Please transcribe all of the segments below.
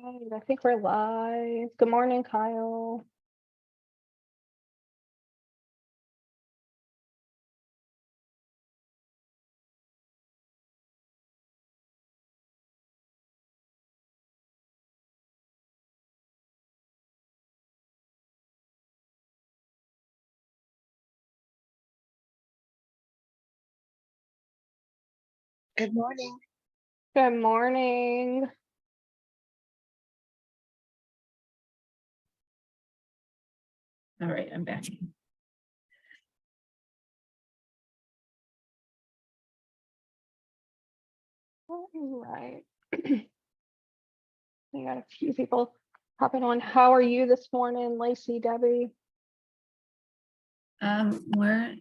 Right, I think we're live. Good morning, Kyle. Good morning. Good morning. All right, I'm back. All right. We got a few people popping on. How are you this morning, Lacey, Debbie? We're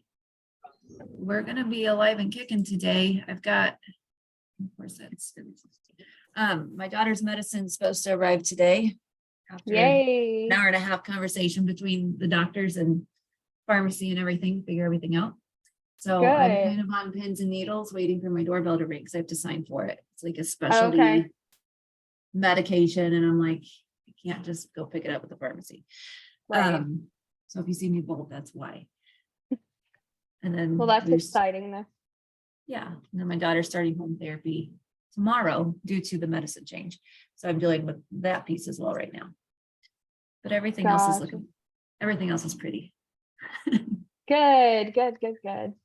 gonna be alive and kicking today. I've got, of course, that's my daughter's medicine's supposed to arrive today. After Yay. an hour and a half conversation between the doctors and pharmacy and everything, figure everything out. So I'm Good. kind of on pins and needles waiting for my doorbell to ring because I have to sign for it. It's like a specialty Okay. medication, and I'm like, I can't just go pick it up at the pharmacy. Right. So if you see me bold, that's why. And then Well, that's exciting though. yeah, and then my daughter's starting home therapy tomorrow due to the medicine change. So I'm dealing with that piece as well right now. But everything else is pretty. Good. Good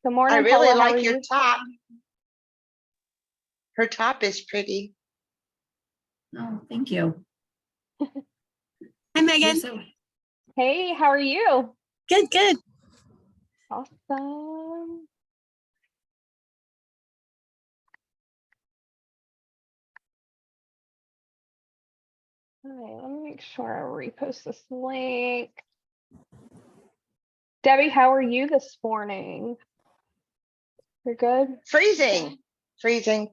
morning. I really Paula, how are like your you? top. Her top is pretty. Oh, thank you. Hi, Megan. Hey, how are you? Good. Awesome. All right, let me make sure I repost this link. Debbie, how are you this morning? You're good? Freezing. But Freezing.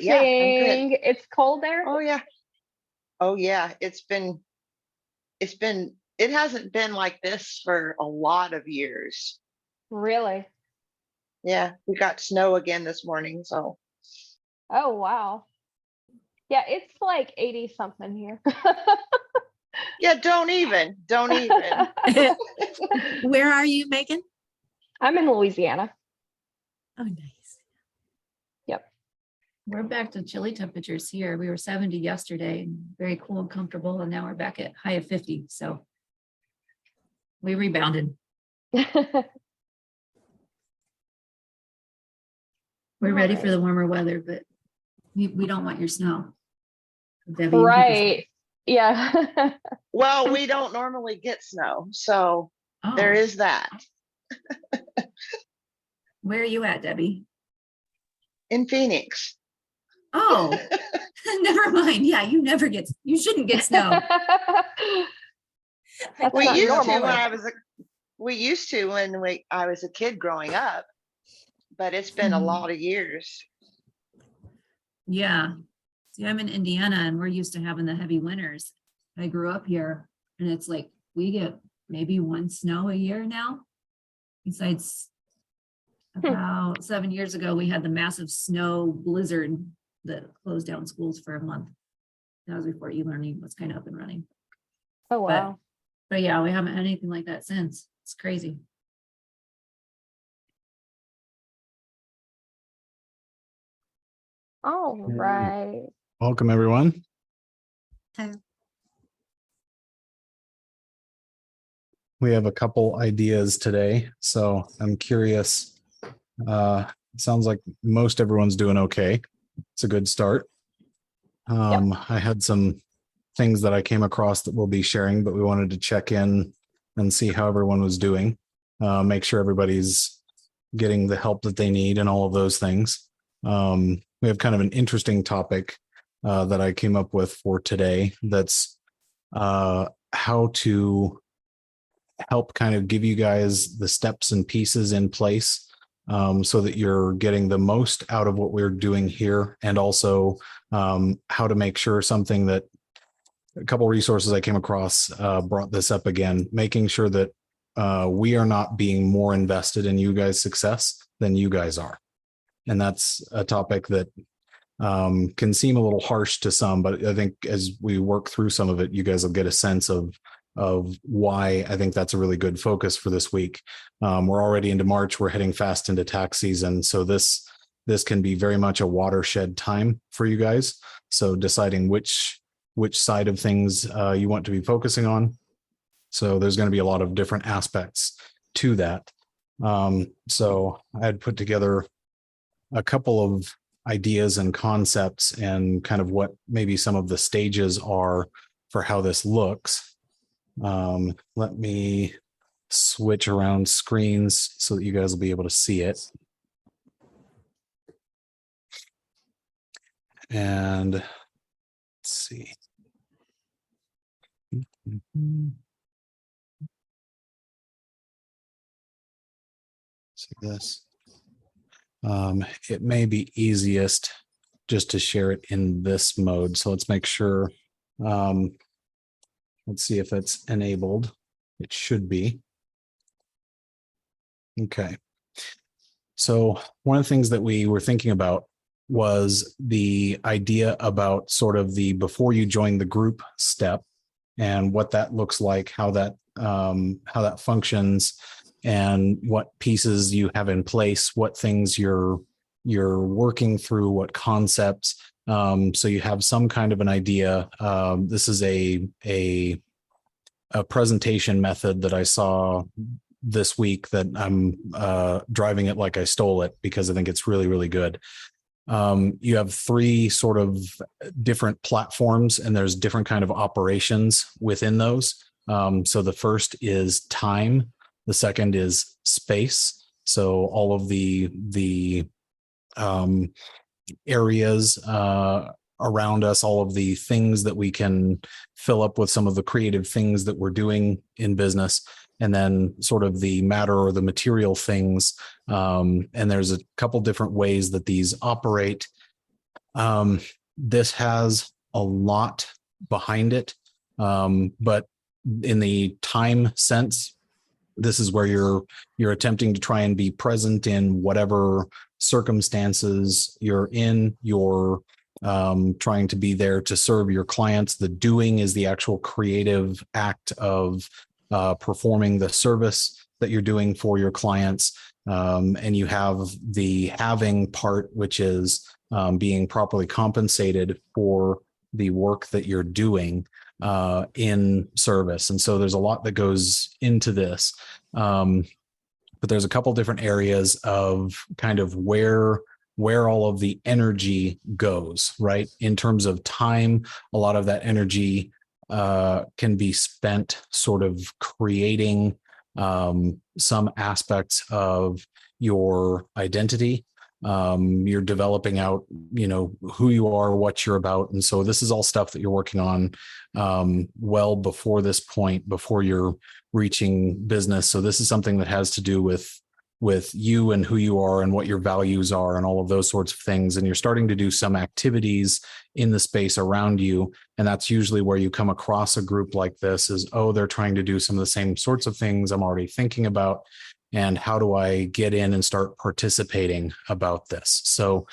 yeah, I'm good. It's cold there? Oh yeah. It hasn't been like this for a lot of years. Really? Yeah, we got snow again this morning, so. Oh, wow. Yeah, it's like 80 something here. Yeah, don't even. Where are you, Megan? I'm in Louisiana. Oh, nice. Yep. We're back to chilly temperatures here. We were 70 yesterday, very cool and comfortable, and now we're back at high of 50. So we rebounded. We're ready for the warmer weather, but we don't want your snow. Debbie, Right. Yeah. Well, we don't normally get snow, so there is that. Where are you at, Debbie? In Phoenix. Oh, never mind. Yeah, you shouldn't get snow. That's We not used normal. to when I was a kid growing up, but it's been a lot of years. Yeah. See, I'm in Indiana and we're used to having the heavy winters. I grew up here and it's like we get maybe one snow a year now. Besides, about 7 years ago, we had the massive snow blizzard that closed down schools for a month. That was before e-learning was kind of up and running. Oh, wow. But yeah, we haven't had anything like that since. It's crazy. All right. Welcome, everyone. Hi. We have a couple ideas today, so I'm curious. Sounds like most everyone's doing okay. It's a good start. I had some things that I came across that we'll be sharing, but we wanted to check in and see how everyone was doing. Make sure everybody's getting the help that they need and all of those things. We have kind of an interesting topic that I came up with for today. That's how to help kind of give you guys the steps and pieces in place so that you're getting the most out of what we're doing here, and also how to make sure something that a couple resources I came across brought this up again, making sure that we are not being more invested in you guys' success than you guys are. And that's a topic that can seem a little harsh to some, but I think as we work through some of it, you guys will get a sense of why I think that's a really good focus for this week. We're already into March. We're heading fast into tax season. So this can be very much a watershed time for you guys. So deciding which side of things you want to be focusing on. So there's going to be a lot of different aspects to that. So I had put together a couple of ideas and concepts and kind of what maybe some of the stages are for how this looks. Let me switch around screens so that you guys will be able to see it. And let's see. See this. It may be easiest just to share it in this mode. So let's make sure. Let's see if it's enabled. It should be. Okay. So one of the things that we were thinking about was the idea about sort of the before you join the group step and what that looks like, how that functions, and what pieces you have in place, what things you're working through, what concepts. So you have some kind of an idea. This is a presentation method that I saw this week that I'm driving it like I stole it because I think it's really, really good. You have 3 sort of different platforms and there's different kind of operations within those. So the first is time. The second is space. So all of the areas around us, all of the things that we can fill up with some of the creative things that we're doing in business, and then sort of the matter or the material things. And there's a couple different ways that these operate. This has a lot behind it, but in the time sense, this is where you're attempting to try and be present in whatever circumstances you're in. You're trying to be there to serve your clients. The doing is the actual creative act of performing the service that you're doing for your clients. And you have the having part, which is being properly compensated for the work that you're doing in service. And so there's a lot that goes into this. But there's a couple different areas of kind of where all of the energy goes, right? In terms of time, a lot of that energy can be spent sort of creating some aspects of your identity. You're developing out, who you are, what you're about. And so this is all stuff that you're working on well before this point, before you're reaching business. So this is something that has to do with you and who you are and what your values are and all of those sorts of things. And you're starting to do some activities in the space around you. And that's usually where you come across a group like this is, they're trying to do some of the same sorts of things I'm already thinking about. And how do I get in and start participating about this? So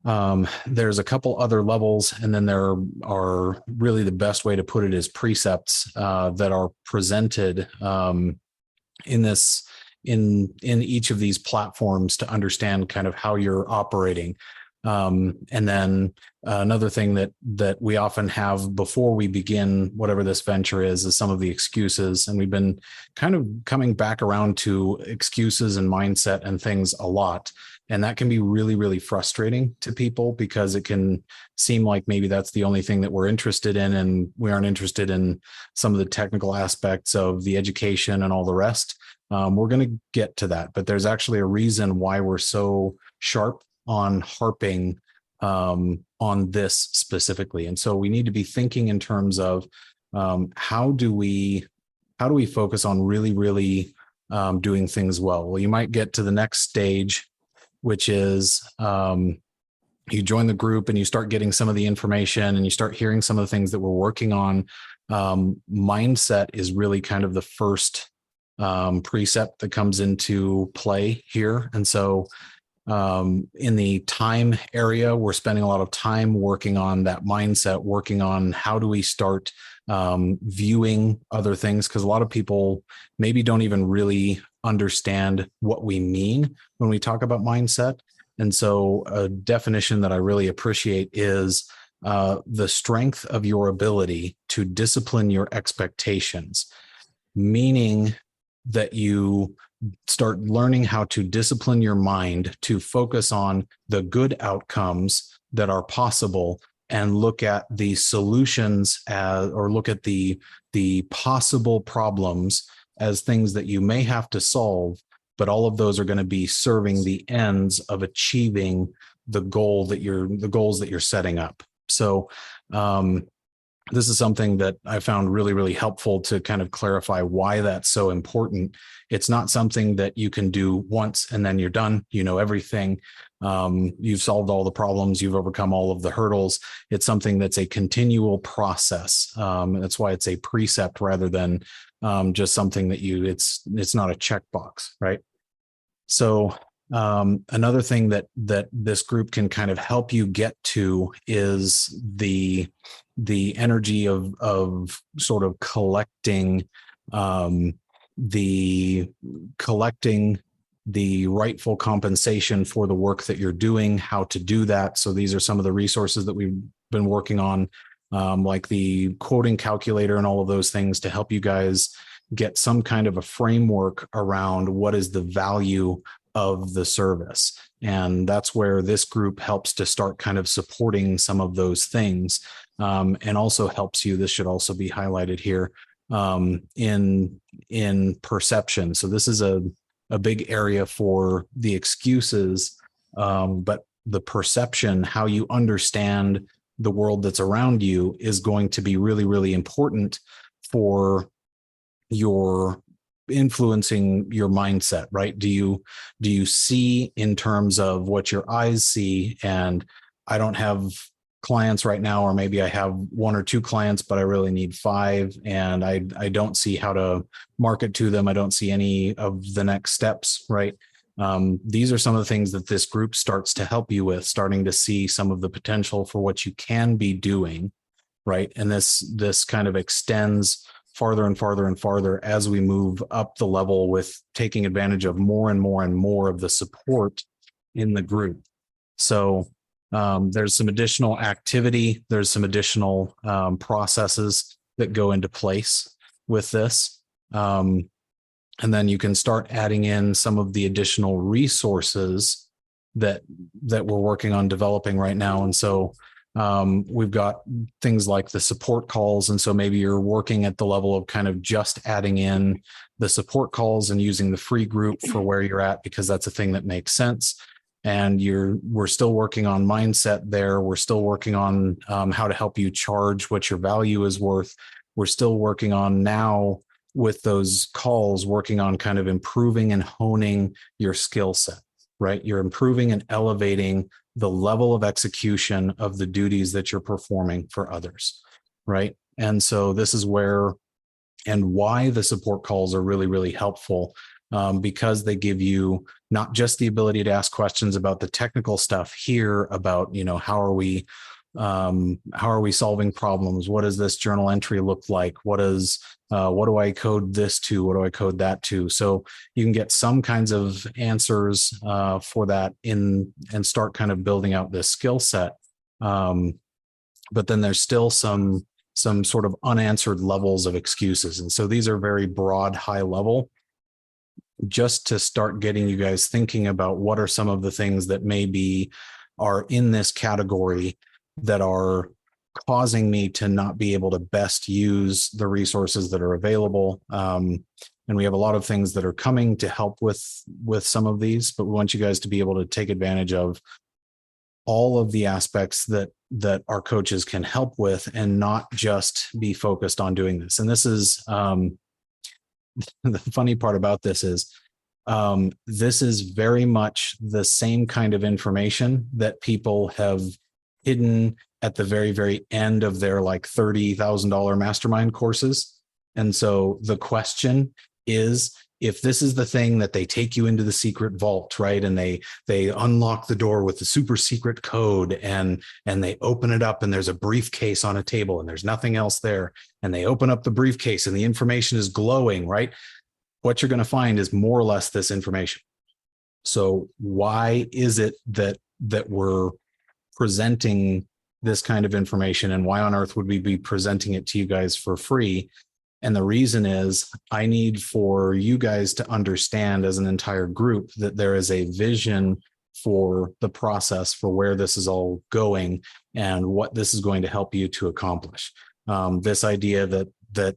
there's a couple other levels, and then there are really the best way to put it is precepts that are presented in each of these platforms to understand kind of how you're operating. And then another thing that we often have before we begin whatever this venture is some of the excuses. And we've been kind of coming back around to excuses and mindset and things a lot. And that can be really, really frustrating to people because it can seem like maybe that's the only thing that we're interested in. And we aren't interested in some of the technical aspects of the education and all the rest. We're going to get to that, but there's actually a reason why we're so sharp on harping on this specifically. And so we need to be thinking in terms of how do we focus on really, really doing things well? Well, you might get to the next stage, which is you join the group and you start getting some of the information and you start hearing some of the things that we're working on. Mindset is really kind of the first precept that comes into play here. And so In the time area, we're spending a lot of time working on that mindset, working on how do we start viewing other things, because a lot of people maybe don't even really understand what we mean when we talk about mindset. And so a definition that I really appreciate is the strength of your ability to discipline your expectations, meaning that you start learning how to discipline your mind to focus on the good outcomes that are possible and look at the solutions or look at the possible problems as things that you may have to solve, but all of those are going to be serving the ends of achieving the goals that you're setting up. So this is something that I found really, really helpful to kind of clarify why that's so important. It's not something that you can do once and then you're done. You know everything. You've solved all the problems. You've overcome all of the hurdles. It's something that's a continual process. That's why it's a precept rather than just something that it's not a checkbox, right? So another thing that this group can kind of help you get to is the energy of sort of collecting the rightful compensation for the work that you're doing, how to do that. So these are some of the resources that we've been working on, like the quoting calculator and all of those things to help you guys get some kind of a framework around what is the value of the service. And that's where this group helps to start kind of supporting some of those things, and also helps you. This should also be highlighted here in perception. So this is a big area for the excuses, but the perception, how you understand the world that's around you, is going to be really, really important for your influencing your mindset, right? Do you see in terms of what your eyes see? And I don't have clients right now, or maybe I have 1 or 2 clients, but I really need 5, and I don't see how to market to them. I don't see any of the next steps, right? These are some of the things that this group starts to help you with, starting to see some of the potential for what you can be doing, right? And this kind of extends farther and farther and farther as we move up the level with taking advantage of more and more and more of the support in the group. So there's some additional activity. There's some additional processes that go into place with this. And then you can start adding in some of the additional resources that we're working on developing right now. And so we've got things like the support calls. And so maybe you're working at the level of kind of just adding in the support calls and using the free group for where you're at, because that's a thing that makes sense. And we're still working on mindset there. We're still working on how to help you charge what your value is worth. We're still working on now with those calls, working on kind of improving and honing your skill set, right? You're improving and elevating the level of execution of the duties that you're performing for others, right? And so this is where and why the support calls are really, really helpful, because they give you not just the ability to ask questions about the technical stuff here about, how are we solving problems? What does this journal entry look like? What do I code this to? What do I code that to? So you can get some kinds of answers for that and start kind of building out this skill set. But then there's still some sort of unanswered levels of excuses. And so these are very broad, high level, just to start getting you guys thinking about what are some of the things that maybe are in this category that are causing me to not be able to best use the resources that are available. And we have a lot of things that are coming to help with some of these, but we want you guys to be able to take advantage of all of the aspects that our coaches can help with, and not just be focused on doing this. And this is the funny part about this is very much the same kind of information that people have hidden at the very, very end of their like $30,000 mastermind courses. And so the question is if this is the thing that they take you into the secret vault, right? And they unlock the door with the super secret code and they open it up and there's a briefcase on a table and there's nothing else there. And they open up the briefcase and the information is glowing, right? What you're going to find is more or less this information. So why is it that we're presenting this kind of information, and why on earth would we be presenting it to you guys for free? And the reason is I need for you guys to understand as an entire group that there is a vision for the process, for where this is all going and what this is going to help you to accomplish. This idea that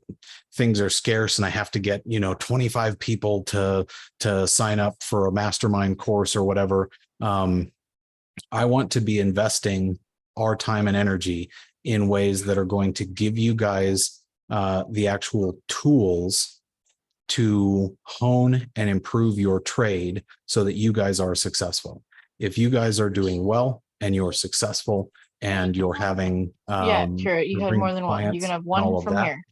things are scarce and I have to get, 25 people to sign up for a mastermind course or whatever. I want to be investing our time and energy in ways that are going to give you guys the actual tools to hone and improve your trade so that you guys are successful. If you guys are doing well and you're successful and you're having Yeah, true. You you're have bringing more than one. You clients can have and all one of from that, here.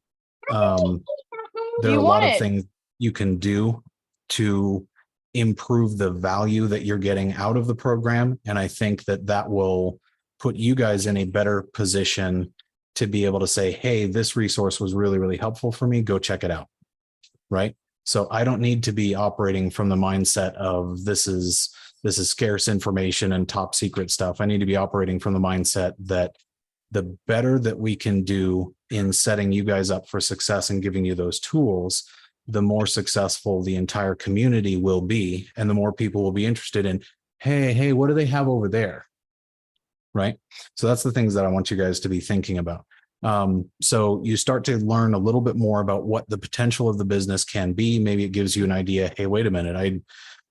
there are You a lot want of it. things you can do to improve the value that you're getting out of the program. And I think that will put you guys in a better position to be able to say, hey, this resource was really, really helpful for me. Go check it out. Right. So I don't need to be operating from the mindset of this is scarce information and top secret stuff. I need to be operating from the mindset that the better that we can do in setting you guys up for success and giving you those tools, the more successful the entire community will be. And the more people will be interested in, hey, what do they have over there? Right. So that's the things that I want you guys to be thinking about. So you start to learn a little bit more about what the potential of the business can be. Maybe it gives you an idea. Hey, wait a minute.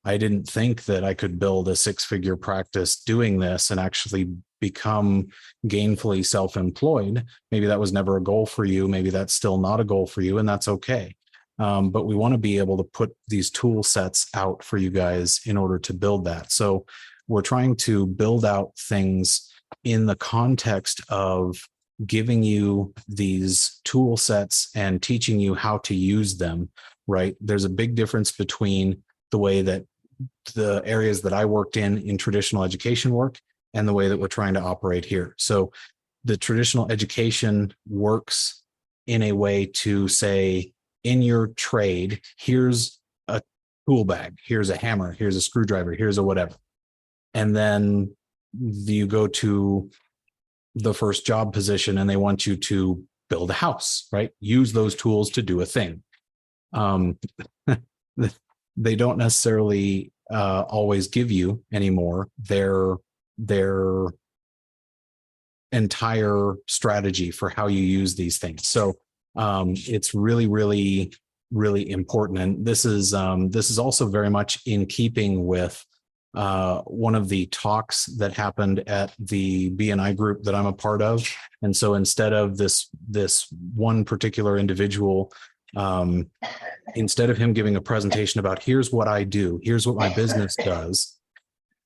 I didn't think that I could build a 6-figure practice doing this and actually become gainfully self-employed. Maybe that was never a goal for you. Maybe that's still not a goal for you, and that's okay. But we want to be able to put these tool sets out for you guys in order to build that. So we're trying to build out things in the context of giving you these tool sets and teaching you how to use them, right? There's a big difference between the way that the areas that I worked in traditional education work and the way that we're trying to operate here. So the traditional education works in a way to say, in your trade, here's a tool bag, here's a hammer, here's a screwdriver, here's a whatever. And then you go to the first job position and they want you to build a house, right? Use those tools to do a thing. They don't necessarily always give you anymore their entire strategy for how you use these things. So it's really, really, really important. And this is also very much in keeping with one of the talks that happened at the BNI group that I'm a part of. And so instead of this one particular individual, instead of him giving a presentation about here's what I do, here's what my business does,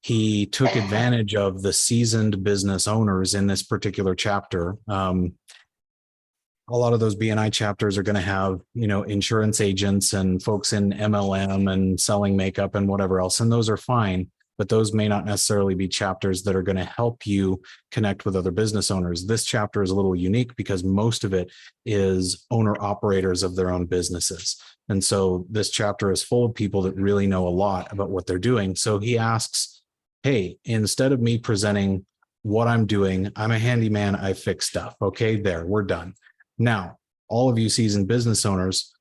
he took advantage of the seasoned business owners in this particular chapter. A lot of those BNI chapters are going to have, insurance agents and folks in MLM and selling makeup and whatever else. And those are fine, but those may not necessarily be chapters that are going to help you connect with other business owners. This chapter is a little unique because most of it is owner operators of their own businesses. And so this chapter is full of people that really know a lot about what they're doing. So he asks, hey, instead of me presenting what I'm doing, I'm a handyman, I fix stuff. Okay, there, we're done. Now, all of you seasoned business owners,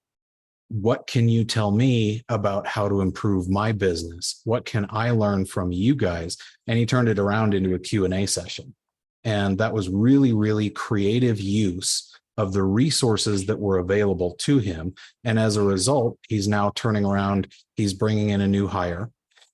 what can you tell me about how to improve my business? What can I learn from you guys? And he turned it around into a Q&A session. And that was really, really creative use of the resources that were available to him. And as a result, he's now turning around, he's bringing in a new hire.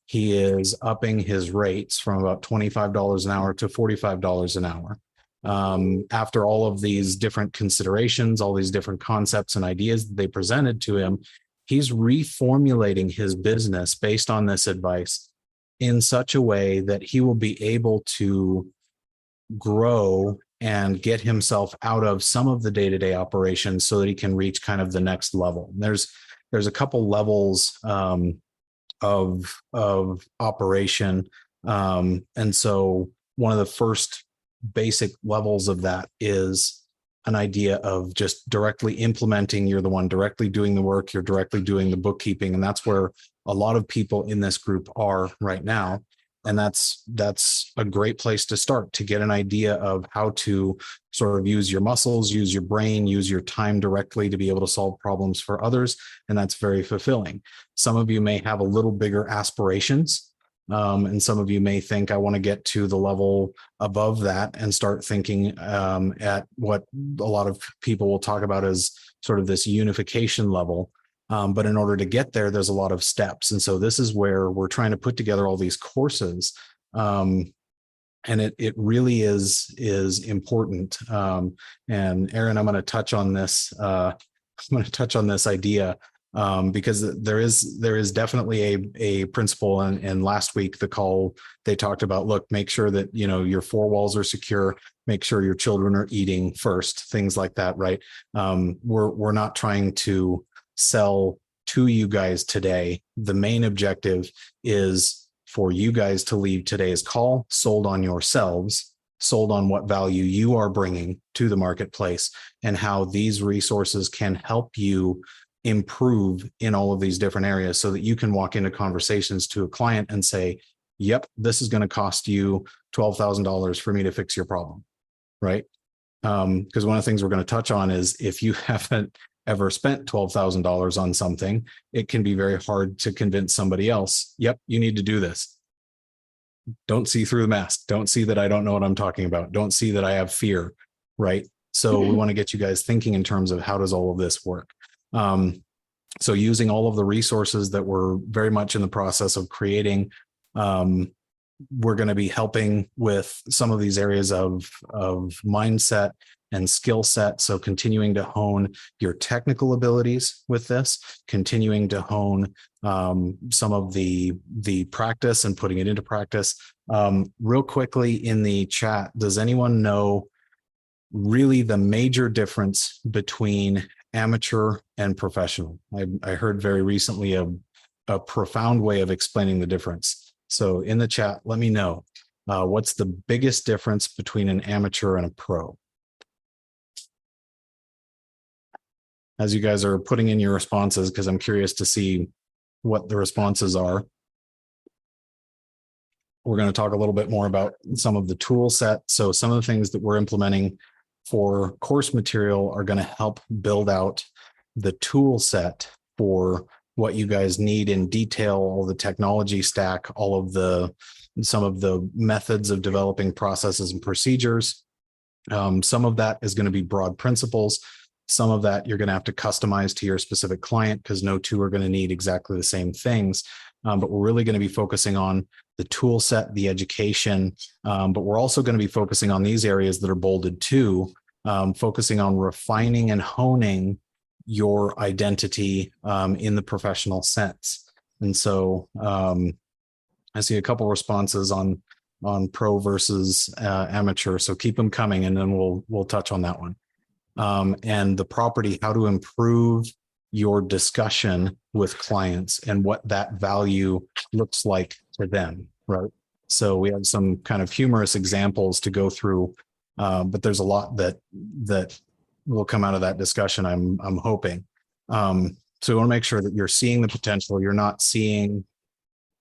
He is upping his rates from about $25 an hour to $45 an hour. After all of these different considerations, all these different concepts and ideas that they presented to him, he's reformulating his business based on this advice in such a way that he will be able to grow and get himself out of some of the day-to-day operations so that he can reach kind of the next level. There's there's a couple levels of operation. And so one of the first basic levels of that is an idea of just directly implementing. You're the one directly doing the work, you're directly doing the bookkeeping. And that's where a lot of people in this group are right now. And that's a great place to start, to get an idea of how to sort of use your muscles, use your brain, use your time directly to be able to solve problems for others. And that's very fulfilling. Some of you may have a little bigger aspirations. And some of you may think, I want to get to the level above that and start thinking at what a lot of people will talk about as sort of this unification level. But in order to get there, there's a lot of steps. And so this is where we're trying to put together all these courses. And it really is important. And Aaron, I'm going to touch on this. I'm going to touch on this idea because there is definitely a principle. And last week, the call, they talked about, look, make sure that, your four walls are secure, make sure your children are eating first, things like that. Right. We're not trying to sell to you guys today. The main objective is for you guys to leave today's call sold on yourselves, sold on what value you are bringing to the marketplace and how these resources can help you improve in all of these different areas so that you can walk into conversations to a client and say, yep, this is going to cost you $12,000 for me to fix your problem. Right. Because one of the things we're going to touch on is if you haven't ever spent $12,000 on something, it can be very hard to convince somebody else, yep, you need to do this. Don't see through the mask. Don't see that I don't know what I'm talking about. Don't see that I have fear, right? So we want to get you guys thinking in terms of how does all of this work? So using all of the resources that we're very much in the process of creating, we're going to be helping with some of these areas of mindset and skill set. So continuing to hone your technical abilities with this, continuing to hone some of the practice and putting it into practice. Real quickly in the chat, does anyone know really the major difference between amateur and professional? I heard very recently a profound way of explaining the difference. So in the chat, let me know what's the biggest difference between an amateur and a pro? As you guys are putting in your responses, because I'm curious to see what the responses are. We're going to talk a little bit more about some of the tool set. So some of the things that we're implementing for course material are going to help build out the tool set for what you guys need in detail, all the technology stack, all of some of the methods of developing processes and procedures. Some of that is going to be broad principles. Some of that you're going to have to customize to your specific client because no two are going to need exactly the same things. But we're really going to be focusing on the tool set, the education, but we're also going to be focusing on these areas that are bolded too, focusing on refining and honing your identity in the professional sense. And so I see a couple responses on pro versus amateur. So keep them coming, and then we'll touch on that one. And the property, how to improve your discussion with clients and what that value looks like for them, right? So we have some kind of humorous examples to go through, but there's a lot that will come out of that discussion, I'm hoping. So we want to make sure that you're seeing the potential. You're not seeing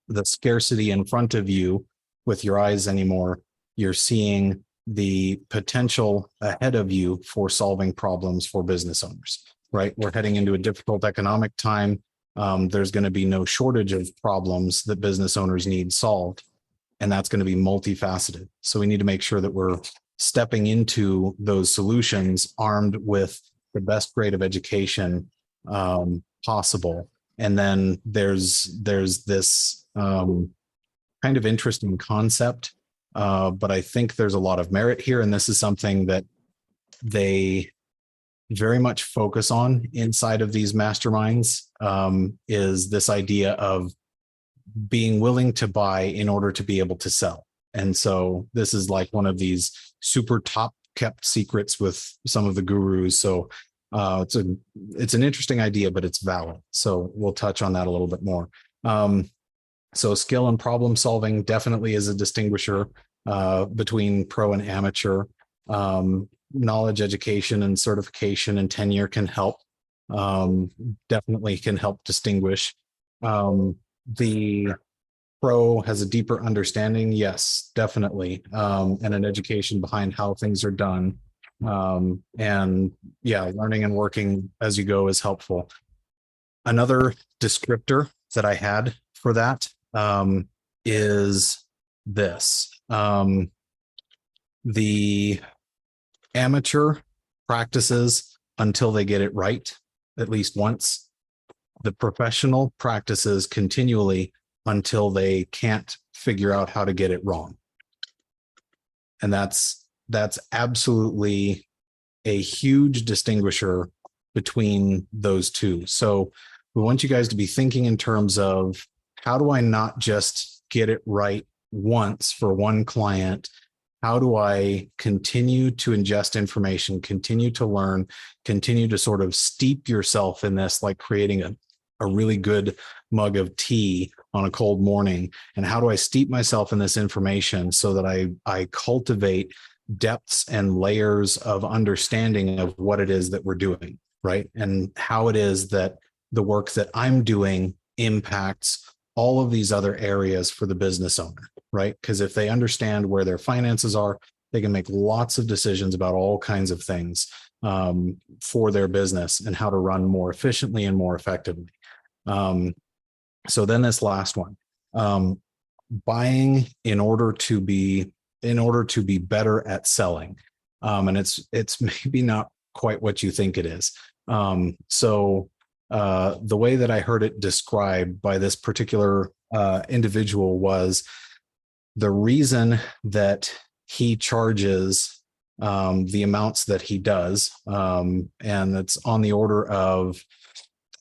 the scarcity in front of you with your eyes anymore. You're seeing the potential ahead of you for solving problems for business owners, right? We're heading into a difficult economic time. There's going to be no shortage of problems that business owners need solved, and that's going to be multifaceted. So we need to make sure that we're stepping into those solutions armed with the best grade of education possible. And then there's this kind of interesting concept, but I think there's a lot of merit here. And this is something that they very much focus on inside of these masterminds, is this idea of being willing to buy in order to be able to sell. And so this is like one of these super top kept secrets with some of the gurus. So It's an interesting idea, but it's valid. So we'll touch on that a little bit more. So skill and problem solving definitely is a distinguisher between pro and amateur. Knowledge, education, and certification and tenure can help. Definitely can help distinguish. The pro has a deeper understanding, yes, definitely, and an education behind how things are done. And yeah, learning and working as you go is helpful. Another descriptor that I had for that is this. The amateur practices until they get it right, at least once. The professional practices continually until they can't figure out how to get it wrong. And that's absolutely a huge distinguisher between those two. So we want you guys to be thinking in terms of, how do I not just get it right once for one client? How do I continue to ingest information, continue to learn, continue to sort of steep yourself in this, like creating a really good mug of tea on a cold morning? And how do I steep myself in this information so that I cultivate depths and layers of understanding of what it is that we're doing, right? And how it is that the work that I'm doing impacts all of these other areas for the business owner, right? Because if they understand where their finances are, they can make lots of decisions about all kinds of things for their business and how to run more efficiently and more effectively. So then this last one, buying in order to be better at selling. And it's maybe not quite what you think it is. The way that I heard it described by this particular individual was the reason that he charges the amounts that he does, and it's on the order of,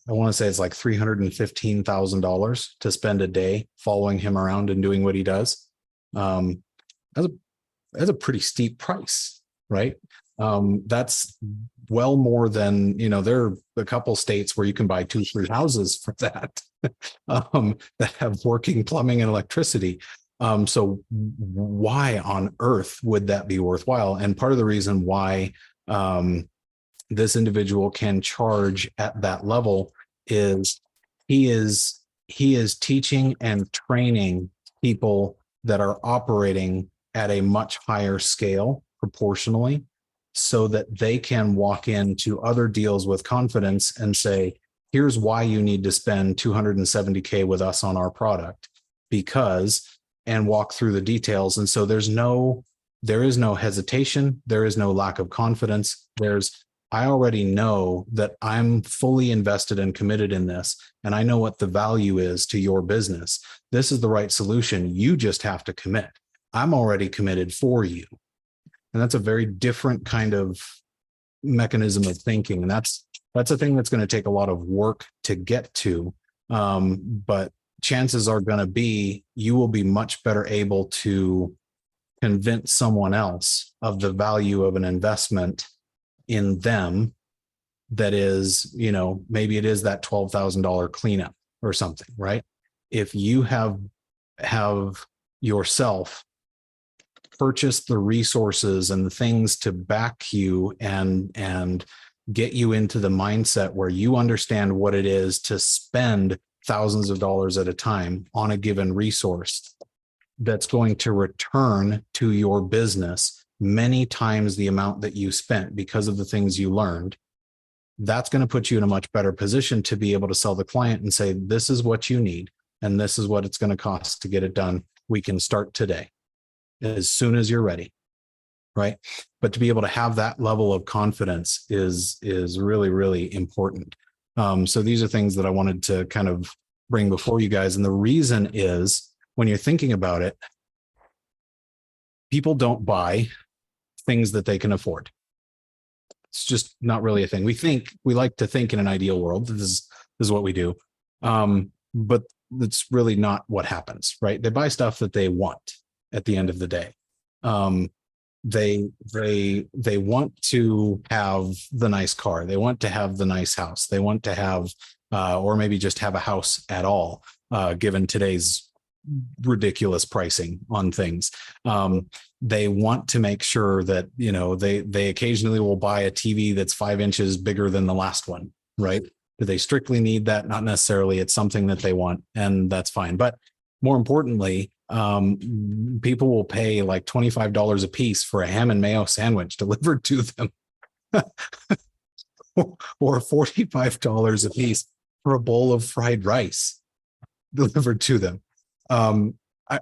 I want to say it's like $315,000 to spend a day following him around and doing what he does. That's a pretty steep price, right? That's well more than, there are a couple states where you can buy 2-3 houses for that, that have working plumbing and electricity. So why on earth would that be worthwhile? And part of the reason why this individual can charge at that level is he is teaching and training people that are operating at a much higher scale proportionally, so that they can walk into other deals with confidence and say, here's why you need to spend $270K with us on our product, and walk through the details. And so there is no hesitation. There is no lack of confidence. I already know that I'm fully invested and committed in this, and I know what the value is to your business. This is the right solution. You just have to commit. I'm already committed for you. And that's a very different kind of mechanism of thinking. And that's a thing that's going to take a lot of work to get to. But chances are going to be, you will be much better able to convince someone else of the value of an investment in them. That is, maybe it is that $12,000 cleanup or something, right? If you have yourself purchase the resources and the things to back you and get you into the mindset where you understand what it is to spend thousands of dollars at a time on a given resource that's going to return to your business many times the amount that you spent because of the things you learned, that's going to put you in a much better position to be able to sell the client and say, this is what you need, and this is what it's going to cost to get it done. We can start today, as soon as you're ready, right? But to be able to have that level of confidence is really, really important. So these are things that I wanted to kind of bring before you guys. And the reason is, when you're thinking about it, people don't buy things that they can afford. It's just not really a thing. We like to think in an ideal world. This is what we do. But it's really not what happens, right? They buy stuff that they want at the end of the day. they want to have the nice car. They want to have the nice house. They want to have, or maybe just have a house at all, given today's ridiculous pricing on things. They want to make sure that, you know, they occasionally will buy a TV that's 5 inches bigger than the last one, right? Do they strictly need that? Not necessarily. It's something that they want, and that's fine. But more importantly, people will pay like $25 a piece for a ham and mayo sandwich delivered to them, or $45 a piece for a bowl of fried rice delivered to them.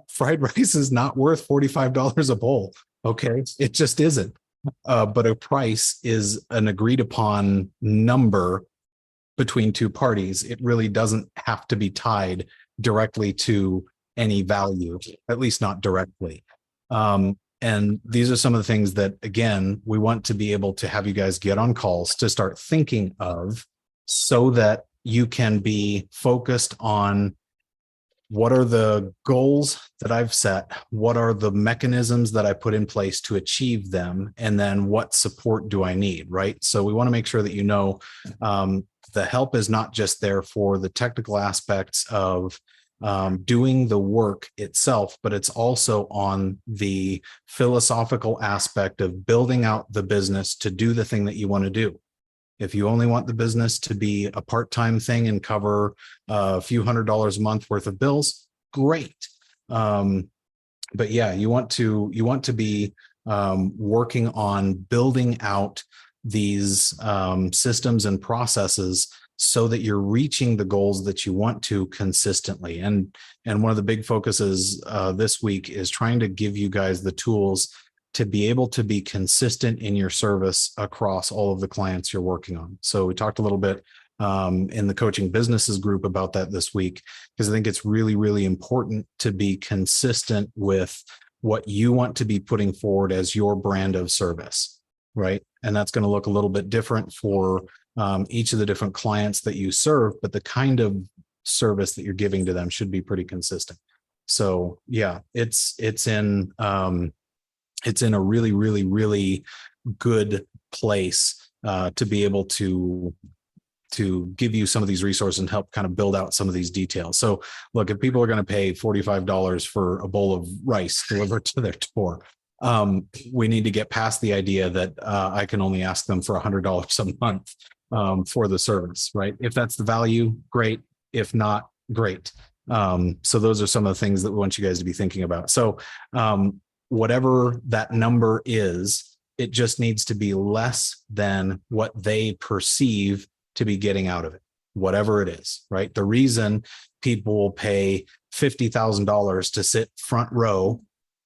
Fried rice is not worth $45 a bowl. Okay. It just isn't. But a price is an agreed upon number between two parties. It really doesn't have to be tied directly to any value, at least not directly. And these are some of the things that, again, we want to be able to have you guys get on calls to start thinking of, so that you can be focused on what are the goals that I've set, what are the mechanisms that I put in place to achieve them, and then what support do I need, right? So we want to make sure that you know the help is not just there for the technical aspects of doing the work itself, but it's also on the philosophical aspect of building out the business to do the thing that you want to do. If you only want the business to be a part-time thing and cover a few $100s a month worth of bills, great. But yeah, you want to be working on building out these systems and processes so that you're reaching the goals that you want to consistently. And one of the big focuses this week is trying to give you guys the tools to be able to be consistent in your service across all of the clients you're working on. So we talked a little bit in the coaching businesses group about that this week, because I think it's really, really important to be consistent with what you want to be putting forward as your brand of service, right? And that's going to look a little bit different for each of the different clients that you serve, but the kind of service that you're giving to them should be pretty consistent. So yeah, it's in a really, really, really good place to be able to give you some of these resources and help kind of build out some of these details. So look, if people are going to pay $45 for a bowl of rice delivered to their door, we need to get past the idea that I can only ask them for $100 a month for the service, right? If that's the value, great. If not, great. So those are some of the things that we want you guys to be thinking about. So whatever that number is, it just needs to be less than what they perceive to be getting out of it, whatever it is, right? The reason people will pay $50,000 to sit front row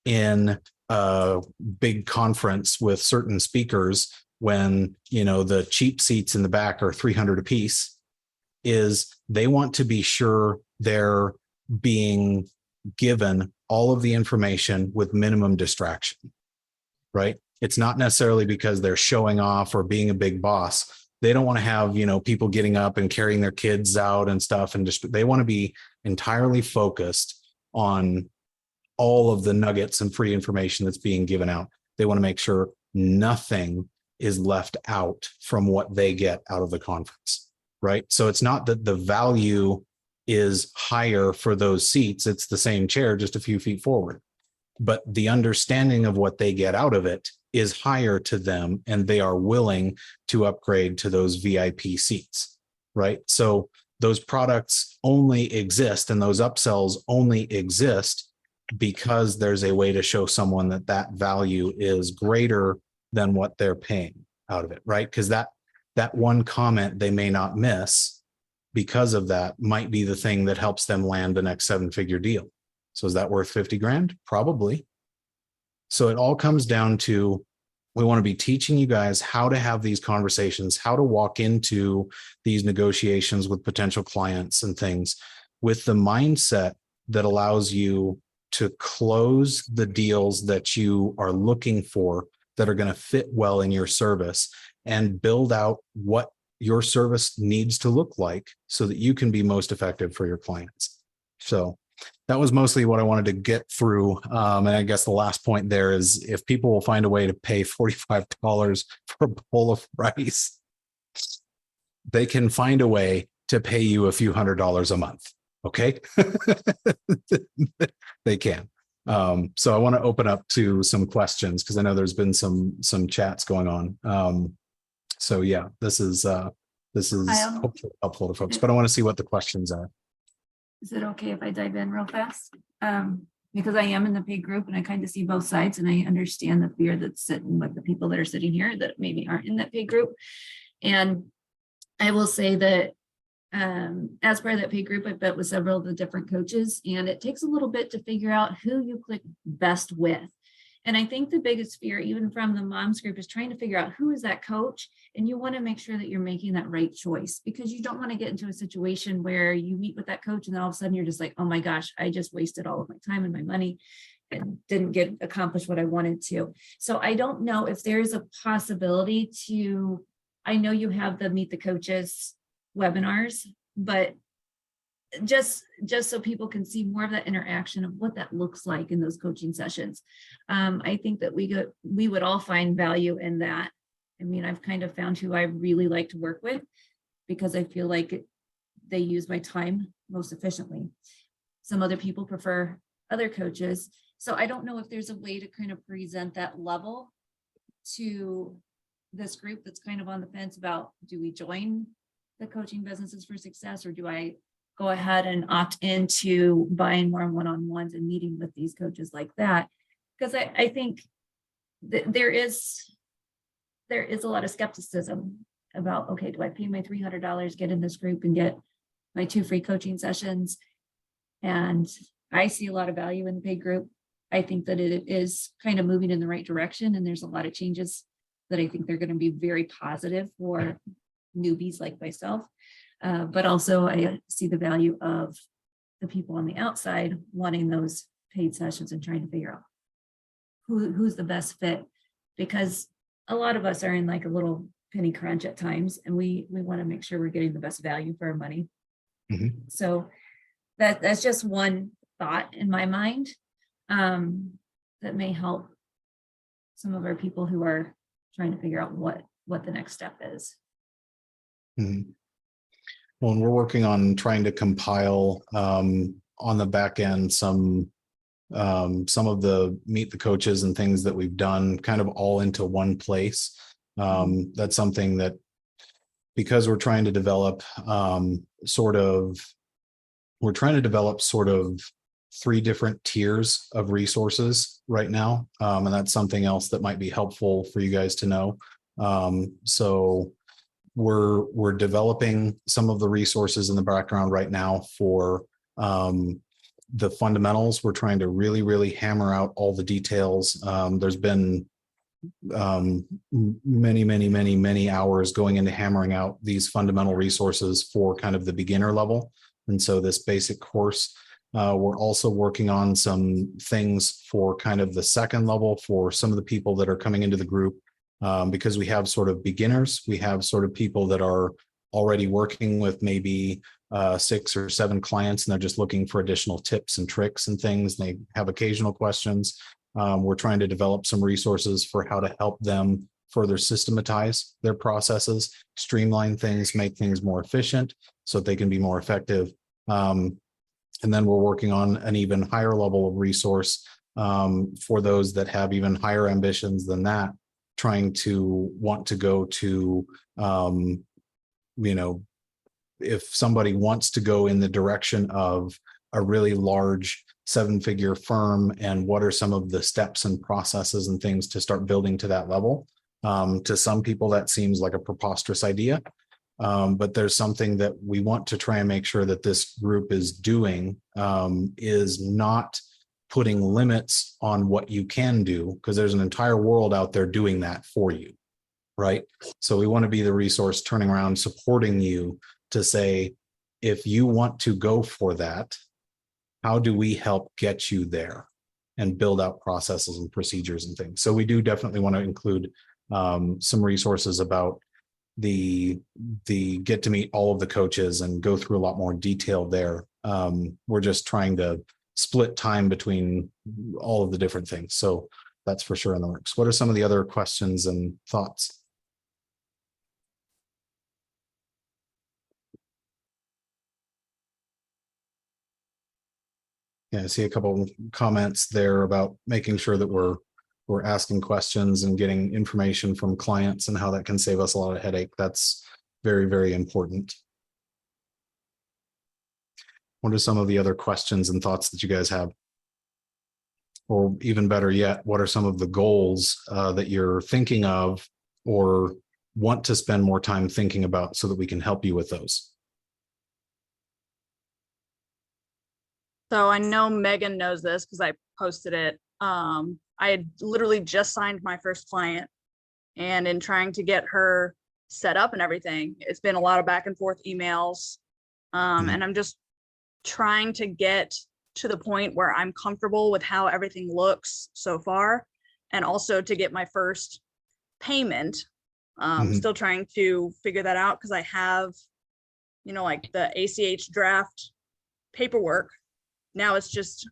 in a big conference with certain speakers when, you know, the cheap seats in the back are $300 a piece, is they want to be sure they're being given all of the information with minimum distraction, right? It's not necessarily because they're showing off or being a big boss. They don't want to have, you know, people getting up and carrying their kids out and stuff. And just, they want to be entirely focused on all of the nuggets and free information that's being given out. They want to make sure nothing is left out from what they get out of the conference, right? So it's not that the value is higher for those seats. It's the same chair, just a few feet forward. But the understanding of what they get out of it is higher to them, and they are willing to upgrade to those VIP seats, right? So those products only exist and those upsells only exist because there's a way to show someone that that value is greater than what they're paying out of it, right? Because that one comment they may not miss because of that might be the thing that helps them land the next 7-figure deal. So is that worth 50 grand? Probably. So it all comes down to, we want to be teaching you guys how to have these conversations, how to walk into these negotiations with potential clients and things with the mindset that allows you to close the deals that you are looking for that are going to fit well in your service, and build out what your service needs to look like so that you can be most effective for your clients. So that was mostly what I wanted to get through. And I guess the last point there is if people will find a way to pay $45 for a bowl of rice, they can find a way to pay you a few $100s a month. Okay. They can. So I want to open up to some questions because I know there's been some chats going on. So yeah, this is hopefully helpful to folks, but I want to see what the questions are. Is it okay if I dive in real fast? Because I am in the paid group and I kind of see both sides and I understand the fear that's sitting with the people that are sitting here that maybe aren't in that paid group. And I will say that as part of that paid group, I've met with several of the different coaches, and it takes a little bit to figure out who you click best with. And I think the biggest fear, even from the moms group, is trying to figure out who is that coach. And you want to make sure that you're making that right choice, because you don't want to get into a situation where you meet with that coach and then all of a sudden you're just like, oh my gosh, I just wasted all of my time and my money and didn't accomplish what I wanted to. So I don't know if there's a possibility to, I know you have the Meet the Coaches webinars, but just so people can see more of that interaction of what that looks like in those coaching sessions. I think that we would all find value in that. I mean, I've kind of found who I really like to work with because I feel like they use my time most efficiently. Some other people prefer other coaches. So I don't know if there's a way to kind of present that level to this group that's kind of on the fence about, do we join the Coaching Businesses for Success, or do I go ahead and opt into buying more one-on-ones and meeting with these coaches like that? Because I think that there is a lot of skepticism about, okay, do I pay my $300, get in this group and get my 2 free coaching sessions? And I see a lot of value in the paid group. I think that it is kind of moving in the right direction, and there's a lot of changes that I think they're going to be very positive for newbies like myself. But also I see the value of the people on the outside wanting those paid sessions and trying to figure out who's the best fit, because a lot of us are in like a little penny crunch at times, and we want to make sure we're getting the best value for our money. Mm-hmm. So that's just one thought in my mind that may help some of our people who are trying to figure out what the next step is. Mm-hmm. Well, and we're working on trying to compile on the back end some of the Meet the Coaches and things that we've done kind of all into one place. That's something that, because we're trying to develop sort of 3 different tiers of resources right now. And that's something else that might be helpful for you guys to know. So we're developing some of the resources in the background right now for the fundamentals. We're trying to really hammer out all the details. There's been many hours going into hammering out these fundamental resources for kind of the beginner level. And so this basic course, we're also working on some things for kind of the second level for some of the people that are coming into the group. Because we have sort of beginners, we have sort of people that are already working with maybe 6 or 7 clients, and they're just looking for additional tips and tricks and things. They have occasional questions. We're trying to develop some resources for how to help them further systematize their processes, streamline things, make things more efficient so that they can be more effective. And then we're working on an even higher level of resource for those that have even higher ambitions than that, trying to want to go to, if somebody wants to go in the direction of a really large 7-figure firm, and what are some of the steps and processes and things to start building to that level. To some people, that seems like a preposterous idea, but there's something that we want to try and make sure that this group is doing, is not putting limits on what you can do, because there's an entire world out there doing that for you, right? So we want to be the resource turning around, supporting you to say, if you want to go for that, how do we help get you there, and build out processes and procedures and things. So we do definitely want to include some resources about the get to meet all of the coaches and go through a lot more detail there. We're just trying to split time between all of the different things. So that's for sure in the works. What are some of the other questions and thoughts? Yeah, I see a couple of comments there about making sure that we're asking questions and getting information from clients and how that can save us a lot of headache. That's very, very important. What are some of the other questions and thoughts that you guys have? Or even better yet, what are some of the goals that you're thinking of or want to spend more time thinking about so that we can help you with those? So I know Megan knows this because I posted it. I had literally just signed my first client, and in trying to get her set up and everything, it's been a lot of back and forth emails. And I'm just trying to get to the point where I'm comfortable with how everything looks so far, and also to get my first payment. Still trying to figure that out because I have, like the ACH draft paperwork. Now it's just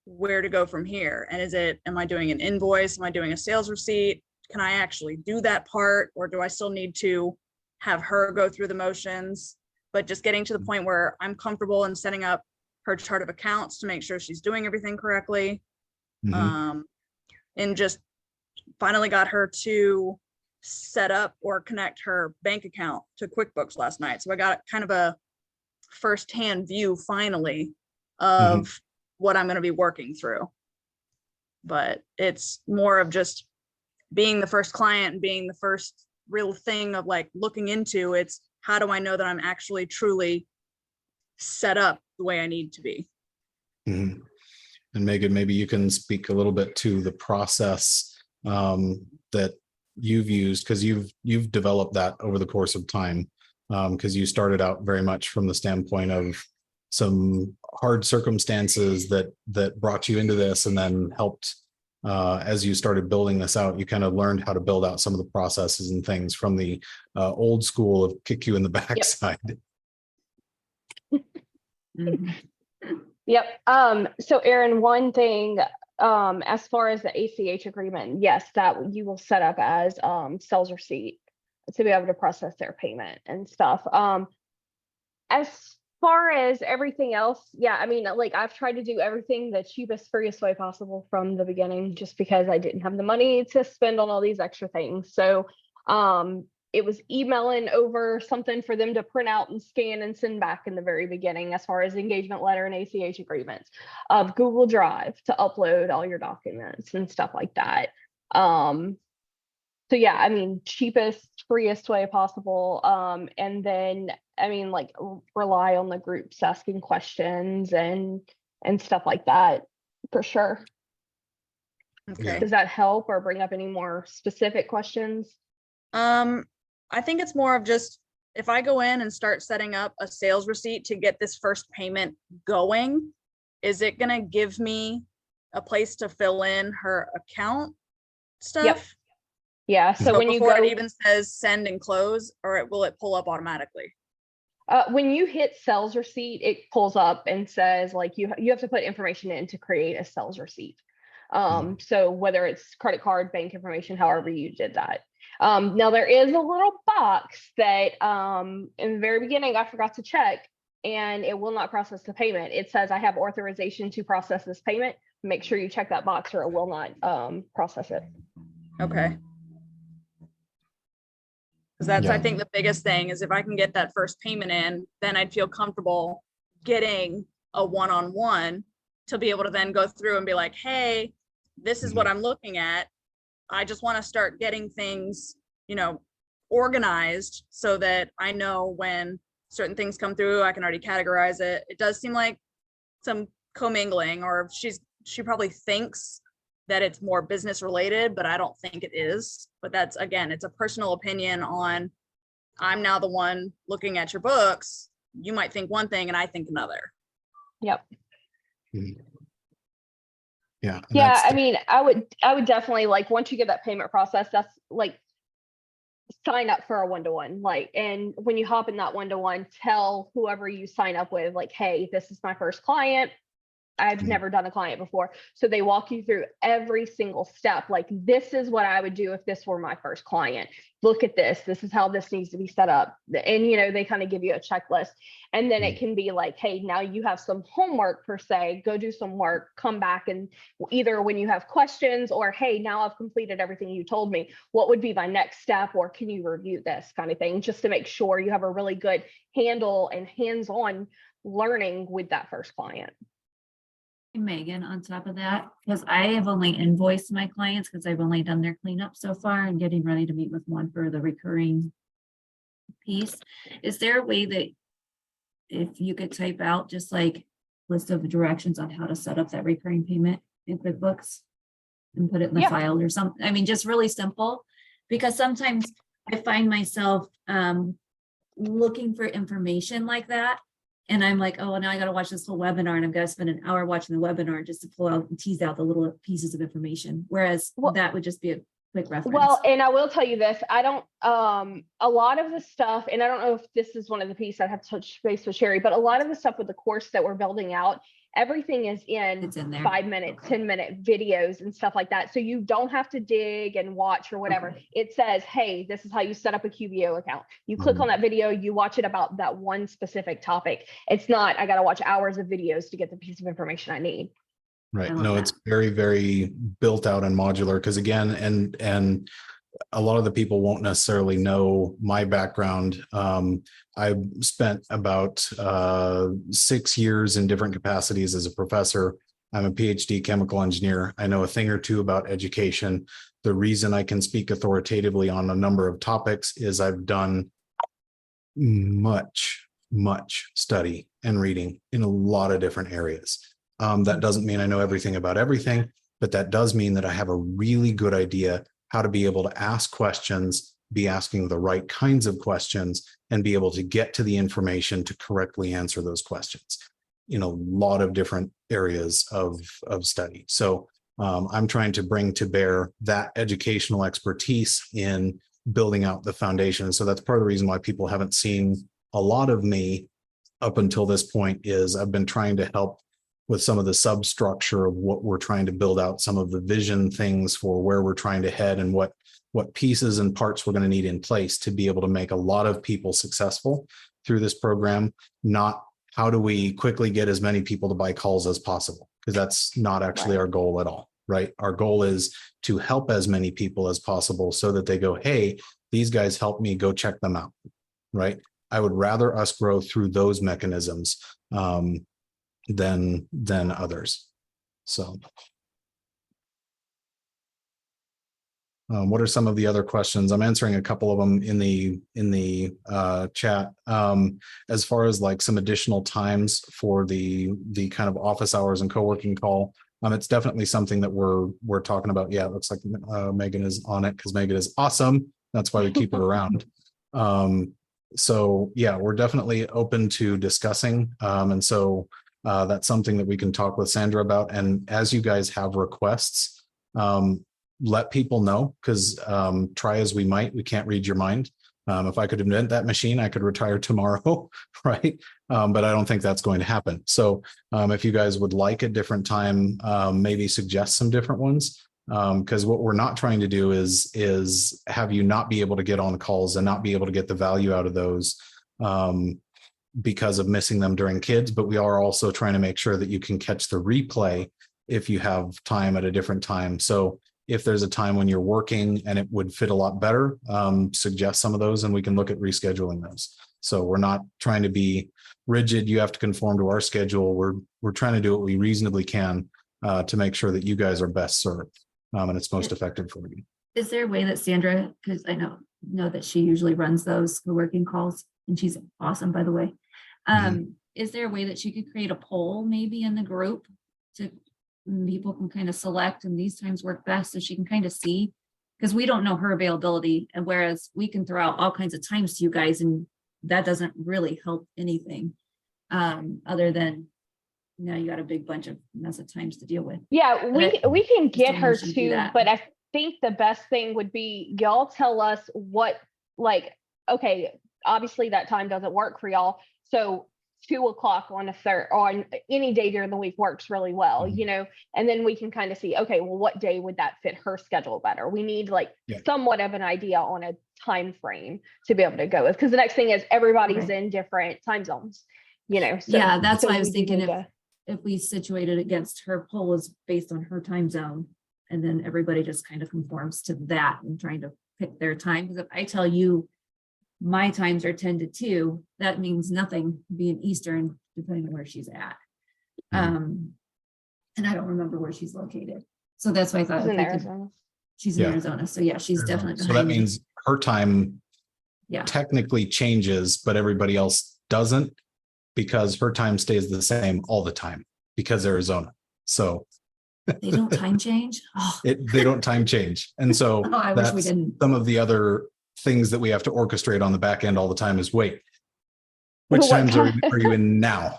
where to go from here. And am I doing an invoice? Am I doing a sales receipt? Can I actually do that part? Or do I still need to have her go through the motions? But just getting to the point where I'm comfortable in setting up her chart of accounts to make sure she's doing everything correctly. And just finally got her to set up or connect her bank account to QuickBooks last night. So I got kind of a firsthand view finally of what I'm going to be working through. But it's more of just being the first client and being the first real thing of like looking into it's how do I know that I'm actually truly set up the way I need to be. And Megan, maybe you can speak a little bit to the process that you've used, because you've developed that over the course of time, because you started out very much from the standpoint of some hard circumstances that brought you into this, and then helped as you started building this out, you kind of learned how to build out some of the processes and things from the old school of kick you in the backside. Yep. So Aaron, one thing, as far as the ACH agreement, yes, that you will set up as sales receipt to be able to process their payment and stuff. As far as everything else, yeah, I mean, like I've tried to do everything the cheapest, freest way possible from the beginning, just because I didn't have the money to spend on all these extra things. So it was emailing over something for them to print out and scan and send back in the very beginning, as far as engagement letter and ACH agreements, Google Drive to upload all your documents and stuff like that. So yeah, I mean, cheapest, freest way possible. And then, I mean, like rely on the groups asking questions and stuff like that for sure. Okay. Does that help or bring up any more specific questions? I think it's more of just if I go in and start setting up a sales receipt to get this first payment going, is it gonna give me a place to fill in her account stuff? Yep. Yeah. So when you before go, it even says send and close, or will it pull up automatically? when you hit sales receipt, it pulls up and says like you have to put information in to create a sales receipt. So whether it's credit card, bank information, however you did that. Now there is a little box that in the very beginning I forgot to check, and it will not process the payment. It says I have authorization to process this payment. Make sure you check that box or it will not process it. Okay. Because that's, Yeah. I think, the biggest thing is if I can get that first payment in, then I'd feel comfortable getting a one-on-one to be able to then go through and be like, hey, this is what I'm looking at. I just want to start getting things, organized so that I know when certain things come through, I can already categorize it. It does seem like some commingling, or she probably thinks that it's more business related, but I don't think it is. But that's, again, it's a personal opinion on, I'm now the one looking at your books. You might think one thing and I think another. Yep. Yeah. and Yeah, that's I mean, I would definitely, like, once you get that payment process, that's like sign up for a one-to-one, like, and when you hop in that one-to-one, tell whoever you sign up with, like, hey, this is my first client. I've Mhm. never done a client before. So they walk you through every single step. Like, this is what I would do if this were my first client. Look at this. This is how this needs to be set up. And, they kind of give you a checklist. And then it can be like, hey, now you have some homework per se, go do some work, come back, and either when you have questions or, hey, now I've completed everything you told me, what would be my next step? Or can you review this kind of thing, just to make sure you have a really good handle and hands-on learning with that first client. Megan, on top of that, because I have only invoiced my clients because I've only done their cleanup so far and getting ready to meet with one for the recurring piece. Is there a way that if you could type out just like list of directions on how to set up that recurring payment in QuickBooks and put it in the Yeah. file or something? I mean, just really simple, because sometimes I find myself looking for information like that. And I'm like, oh, now I got to watch this whole webinar and I've got to spend an hour watching the webinar just to pull out and tease out the little pieces of information. Whereas that would just be a quick reference. Well, and I will tell you this, I don't, a lot of the stuff, and I don't know if this is one of the pieces I'd have to touch base with Sherry, but a lot of the stuff with the course that we're building out, everything is It's in there. 5-minute, 10-minute videos and stuff like that. So you don't have to dig and watch or whatever. It says, hey, this is how you set up a QBO account. You click on that video, you watch it about that one specific topic. It's not, I got to watch hours of videos to get the piece of information I need. Right. I love No, that. it's very, very built out and modular because again, and a lot of the people won't necessarily know my background. I spent about 6 years in different capacities as a professor. I'm a PhD chemical engineer. I know a thing or two about education. The reason I can speak authoritatively on a number of topics is I've done much study and reading in a lot of different areas. That doesn't mean I know everything about everything, but that does mean that I have a really good idea how to be able to ask questions, be asking the right kinds of questions, and be able to get to the information to correctly answer those questions in a lot of different areas of study. So I'm trying to bring to bear that educational expertise in building out the foundation. So that's part of the reason why people haven't seen a lot of me up until this point is I've been trying to help with some of the substructure of what we're trying to build out, some of the vision things for where we're trying to head and what pieces and parts we're going to need in place to be able to make a lot of people successful through this program, not how do we quickly get as many people to buy calls as possible, because that's not actually our goal at all, right? Our goal is to help as many people as possible so that they go, hey, these guys help me, go check them out, right? I would rather us grow through those mechanisms than others. So what are some of the other questions? I'm answering a couple of them in the chat. As far as like some additional times for the kind of office hours and co-working call, it's definitely something that we're talking about. Yeah, it looks like Megan is on it because Megan is awesome. That's why we keep her around. So yeah, we're definitely open to discussing. And so that's something that we can talk with Sandra about. And as you guys have requests, let people know, because try as we might, we can't read your mind. If I could invent that machine, I could retire tomorrow, right? But I don't think that's going to happen. So if you guys would like a different time, maybe suggest some different ones. Because what we're not trying to do is have you not be able to get on calls and not be able to get the value out of those because of missing them during kids. But we are also trying to make sure that you can catch the replay if you have time at a different time. So if there's a time when you're working and it would fit a lot better, suggest some of those and we can look at rescheduling those. So we're not trying to be rigid. You have to conform to our schedule. We're trying to do what we reasonably can to make sure that you guys are best served and it's most effective for you. Is there a way that Sandra, because I know that she usually runs those co-working calls and she's awesome, by the way. Is there a way that she could create a poll maybe in the group to people can kind of select and these times work best so she can kind of see, because we don't know her availability, and whereas we can throw out all kinds of times to you guys and that doesn't really help anything other than you got a big bunch of mess of times to deal with. Yeah, we can get don't know her if she can do to, that. but I think the best thing would be y'all tell us what like, okay, obviously that time doesn't work for y'all. So 2 o'clock on any day during the week works really well, Mhm. you know, and then we can kind of see, okay, well, what day would that fit her schedule better? We need like Yeah. somewhat of an idea on a time frame to be able to go with. Because the next thing is everybody's Right. in different time zones, you know. So, Yeah, that's so why I was we do thinking need to- if we situated against her poll is based on her time zone. And then everybody just kind of conforms to that and trying to pick their time. Because if I tell you my times are 10 to 2, that means nothing being Eastern, depending on where she's at. Mhm. And I don't remember where she's located. So that's why I thought She's if in we could- Arizona. she's in Yeah. Arizona. So yeah, she's Arizona. definitely So that behind me. means her time Yeah, technically changes, but everybody else doesn't, because her time stays the same all the time because Arizona. So they don't time change. Oh, they don't time change. And so oh, I wish we that's didn't. some of the other things that we have to orchestrate on the back end all the time is wait, which What times time? are you in now?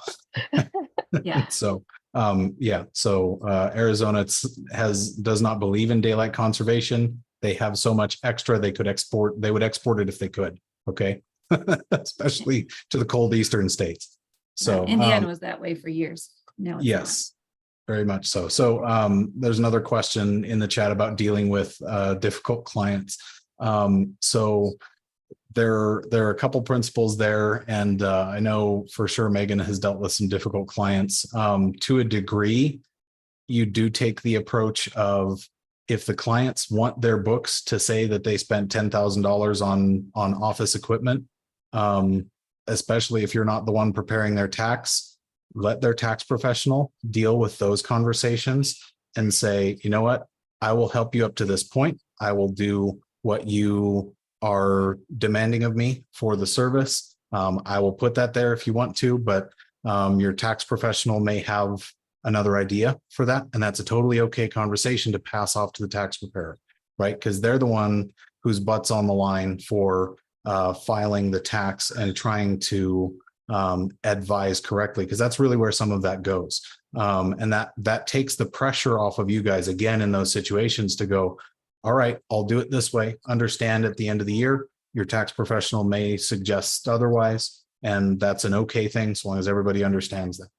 Yeah, So Arizona does not believe in daylight conservation. They have so much extra they would export it if they could. Okay. Especially to the cold eastern states. So Indiana was that way for years. Now it's not. yes, very much so. So there's another question in the chat about dealing with difficult clients. So there are a couple principles there, and I know for sure Megan has dealt with some difficult clients. To a degree, you do take the approach of, if the clients want their books to say that they spent $10,000 on office equipment, especially if you're not the one preparing their tax, let their tax professional deal with those conversations and say, you know what, I will help you up to this point. I will do what you are demanding of me for the service. I will put that there if you want to, but your tax professional may have another idea for that. And that's a totally okay conversation to pass off to the tax preparer, right? Because they're the one whose butt's on the line for filing the tax and trying to advise correctly, because that's really where some of that goes. And that takes the pressure off of you guys again in those situations to go, all right, I'll do it this way. Understand at the end of the year, your tax professional may suggest otherwise, and that's an okay thing so long as everybody understands that,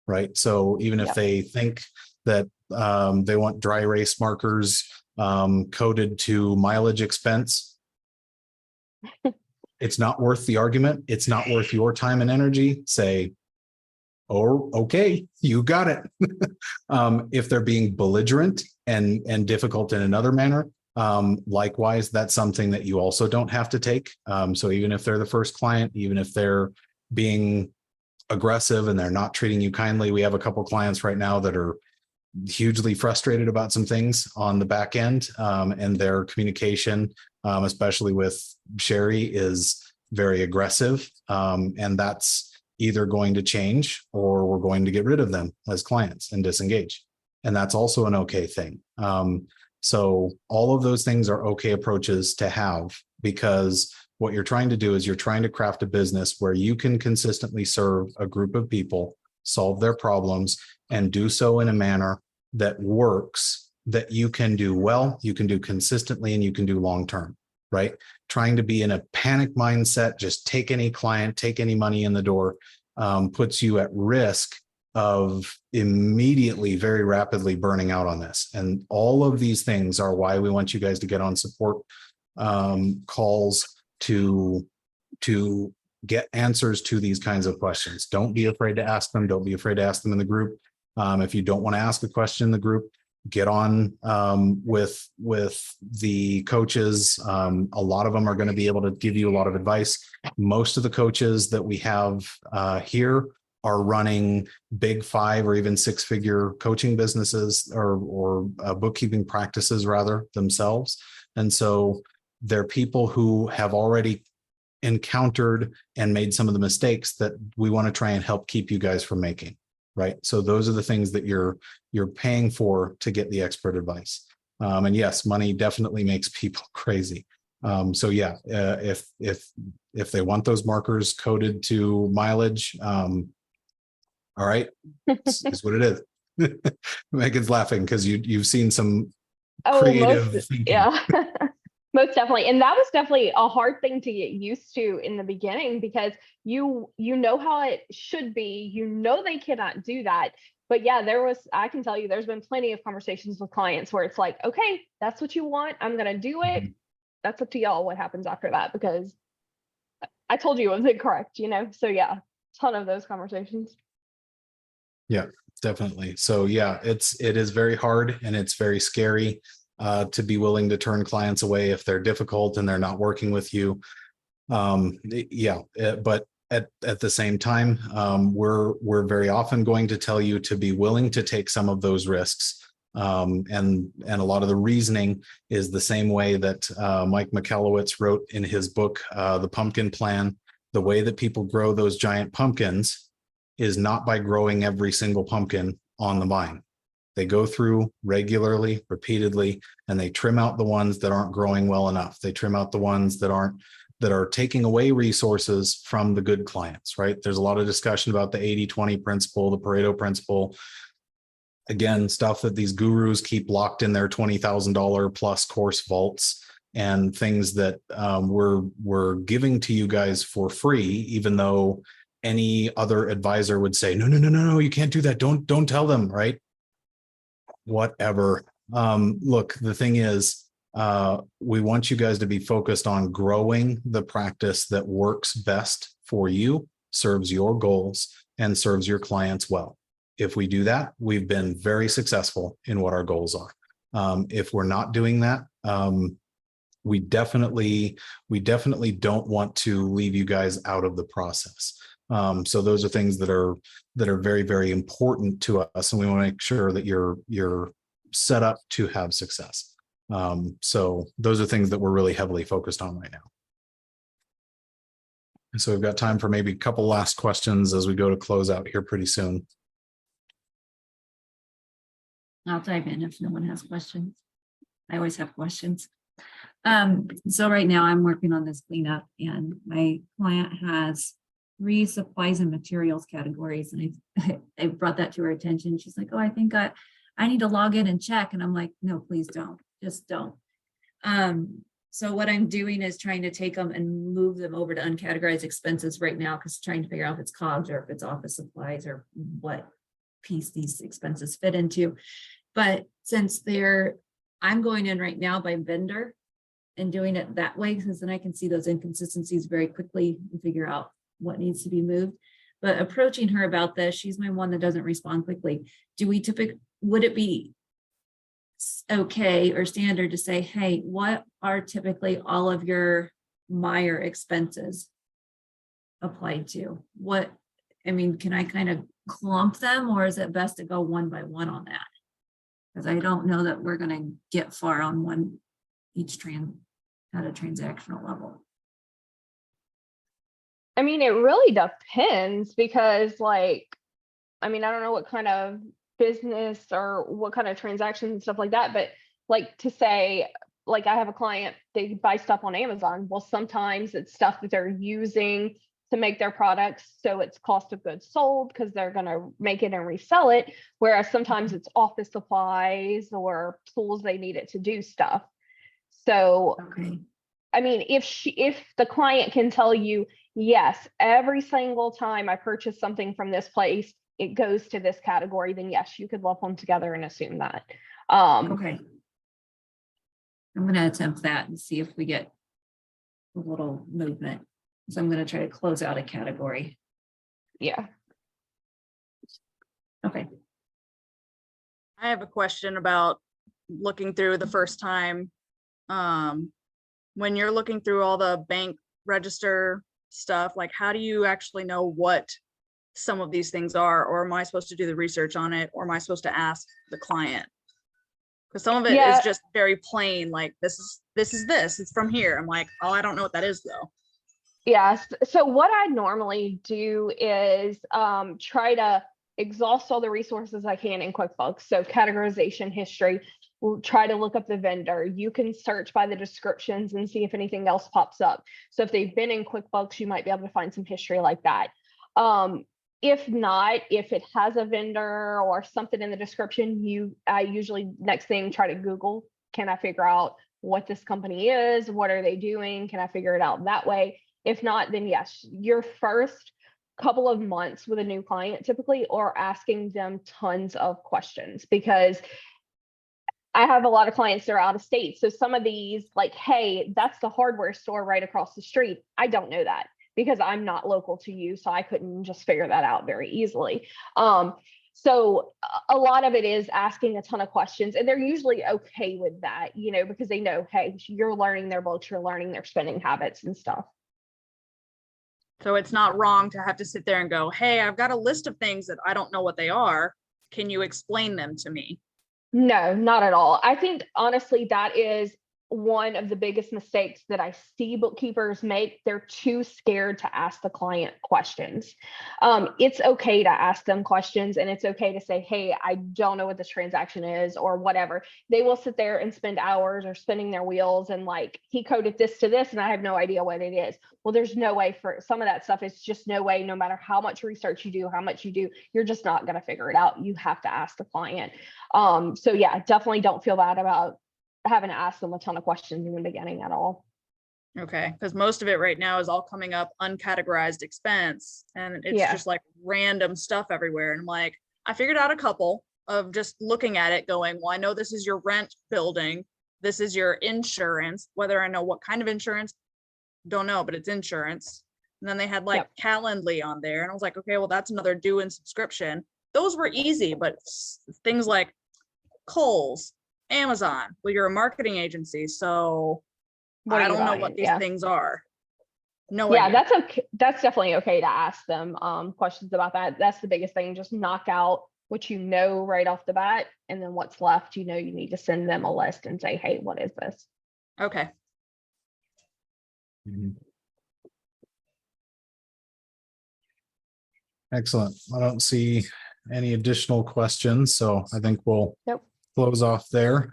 right? So even if Yep. they think that they want dry erase markers coded to mileage expense, it's not worth the argument. It's not worth your time and energy. Say, oh, okay, you got it. If they're being belligerent and difficult in another manner, likewise, that's something that you also don't have to take. So even if they're the first client, even if they're being aggressive and they're not treating you kindly, we have a couple clients right now that are hugely frustrated about some things on the back end, and their communication, especially with Sherry, is very aggressive, and that's either going to change or we're going to get rid of them as clients and disengage, and that's also an okay thing. So all of those things are okay approaches to have, because what you're trying to do is you're trying to craft a business where you can consistently serve a group of people, solve their problems, and do so in a manner that works, that you can do well, you can do consistently, and you can do long-term, right? Trying to be in a panic mindset, just take any client, take any money in the door, puts you at risk of immediately, very rapidly burning out on this. And all of these things are why we want you guys to get on support calls to get answers to these kinds of questions. Don't be afraid to ask them. Don't be afraid to ask them in the group. If you don't want to ask a question in the group, get on with the coaches. A lot of them are going to be able to give you a lot of advice. Most of the coaches that we have here are running big 5 or even 6-figure coaching businesses or bookkeeping practices rather themselves. And so they're people who have already encountered and made some of the mistakes that we want to try and help keep you guys from making, right? So those are the things that you're paying for to get the expert advice. And yes, money definitely makes people crazy. So yeah, if they want those markers coded to mileage, all right, is what it is. Megan's laughing because you've seen some Oh, creative most, thinking. yeah. Most definitely. And that was definitely a hard thing to get used to in the beginning, because you know how it should be, they cannot do that. But yeah, I can tell you, there's been plenty of conversations with clients where it's like, okay, that's what you want, I'm gonna do it. That's up to y'all what happens after that, because I told you it was incorrect, So yeah, ton of those conversations. Yeah, definitely. So yeah, it is very hard and it's very scary to be willing to turn clients away if they're difficult and they're not working with you. But at the same time, we're very often going to tell you to be willing to take some of those risks. And a lot of the reasoning is the same way that Mike Michalowicz wrote in his book, The Pumpkin Plan. The way that people grow those giant pumpkins is not by growing every single pumpkin on the vine. They go through regularly, repeatedly, and they trim out the ones that aren't growing well enough. They trim out the ones that are taking away resources from the good clients, right? There's a lot of discussion about the 80-20 principle, the Pareto principle. Again, stuff that these gurus keep locked in their $20,000 plus course vaults, and things that we're giving to you guys for free, even though any other advisor would say, no, you can't do that. Don't tell them, right? Whatever. Look, the thing is, we want you guys to be focused on growing the practice that works best for you, serves your goals, and serves your clients well. If we do that, we've been very successful in what our goals are. If we're not doing that, we definitely don't want to leave you guys out of the process. So those are things that are very, very important to us, and we want to make sure that you're set up to have success. So those are things that we're really heavily focused on right now. And so we've got time for maybe a couple last questions as we go to close out here pretty soon. I'll dive in if no one has questions. I always have questions. So right now I'm working on this cleanup, and my client has 3 supplies and materials categories. And I brought that to her attention. She's like, oh, I think I need to log in and check. And I'm like, no, please don't, just don't. So what I'm doing is trying to take them and move them over to uncategorized expenses right now, because trying to figure out if it's COGS or if it's office supplies or what piece these expenses fit into. But since I'm going in right now by vendor and doing it that way, because then I can see those inconsistencies very quickly and figure out what needs to be moved. But approaching her about this, she's my one that doesn't respond quickly. Would it be okay or standard to say, hey, what are typically all of your Meyer expenses applied to? Can I kind of clump them, or is it best to go one by one on that? Because I don't know that we're going to get far on one each at a transactional level. I mean, it really depends, because I don't know what kind of business or what kind of transactions and stuff like that, but to say, I have a client, they buy stuff on Amazon. Well, sometimes it's stuff that they're using to make their products, so it's cost of goods sold because they're going to make it and resell it. Whereas sometimes it's office supplies or tools they need it to do stuff. So, Okay. I mean, if the client can tell you, yes, every single time I purchase something from this place, it goes to this category, then yes, you could lump them together and assume that. Okay. I'm going to attempt that and see if we get a little movement. So I'm going to try to close out a category. Yeah. Okay. I have a question about looking through the first time. When you're looking through all the bank register stuff, how do you actually know what some of these things are? Or am I supposed to do the research on it? Or am I supposed to ask the client? Because some of it is just very plain, this, it's from here. I'm like, oh, I don't know what that is though. Yes. So what I normally do is try to exhaust all the resources I can in QuickBooks. So categorization history, we'll try to look up the vendor. You can search by the descriptions and see if anything else pops up. So if they've been in QuickBooks, you might be able to find some history like that. If not, if it has a vendor or something in the description, I usually next thing try to Google, can I figure out what this company is, what are they doing? Can I figure it out that way? If not, then yes, your first couple of months with a new client typically are asking them tons of questions, because I have a lot of clients that are out of state. So some of these, like, hey, that's the hardware store right across the street. I don't know that because I'm not local to you. So I couldn't just figure that out very easily. So a lot of it is asking a ton of questions, and they're usually okay with that, you know, because they know, hey, you're learning their books, you're learning their spending habits and stuff. So it's not wrong to have to sit there and go, hey, I've got a list of things that I don't know what they are. Can you explain them to me? No, not at all. I think honestly, that is one of the biggest mistakes that I see bookkeepers make. They're too scared to ask the client questions. It's okay to ask them questions, and it's okay to say, hey, I don't know what this transaction is or whatever. They will sit there and spend hours or spinning their wheels and like, he coded this to this and I have no idea what it is. Well, there's no way for some of that stuff. It's just no way, no matter how much research you do, how much you do, you're just not going to figure it out. You have to ask the client. So yeah, definitely don't feel bad about having to ask them a ton of questions in the beginning at all. Okay, because most of it right now is all coming up uncategorized expense, and it's Yeah. just like random stuff everywhere. And I'm like, I figured out a couple of just looking at it going, well, I know this is your rent building, this is your insurance, whether I know what kind of insurance, don't know, but it's insurance. And then they had like Calendly on there, and I was like, okay, well, that's another due and subscription. Those were easy, but things like Kohl's, Amazon, well, you're a marketing agency, so What are I you don't know buying? what these Yeah. things are. No Yeah, idea. that's okay. That's definitely okay to ask them questions about that. That's the biggest thing. Just knock out what you know right off the bat, and then what's left, you know, you need to send them a list and say, hey, what is this? Okay. Mhm. Excellent. I don't see any additional questions, so I think we'll Nope. close off there.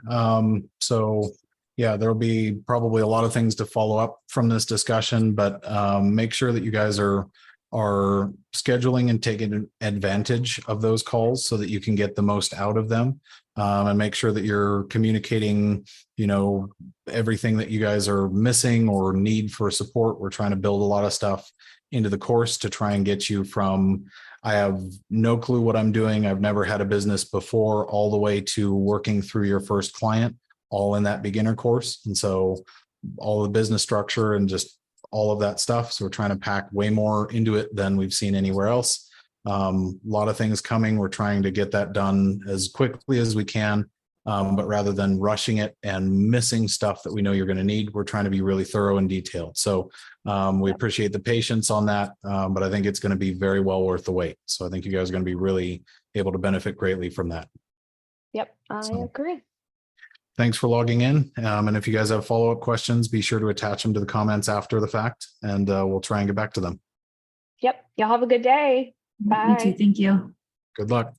So yeah, there'll be probably a lot of things to follow up from this discussion, but make sure that you guys are scheduling and taking advantage of those calls so that you can get the most out of them, and make sure that you're communicating, you know, everything that you guys are missing or need for support. We're trying to build a lot of stuff into the course to try and get you from, I have no clue what I'm doing, I've never had a business before, all the way to working through your first client, all in that beginner course. And so all the business structure and just all of that stuff. So we're trying to pack way more into it than we've seen anywhere else. A lot of things coming. We're trying to get that done as quickly as we can. But rather than rushing it and missing stuff that we know you're going to need, we're trying to be really thorough and detailed. So we appreciate the patience on that, but I think it's going to be very well worth the wait. So I think you guys are going to be really able to benefit greatly from that. Yep, I So, agree. thanks for logging in. And if you guys have follow-up questions, be sure to attach them to the comments after the fact, and we'll try and get back to them. Yep, y'all have a good day. You too. Bye. Thank you. Good luck.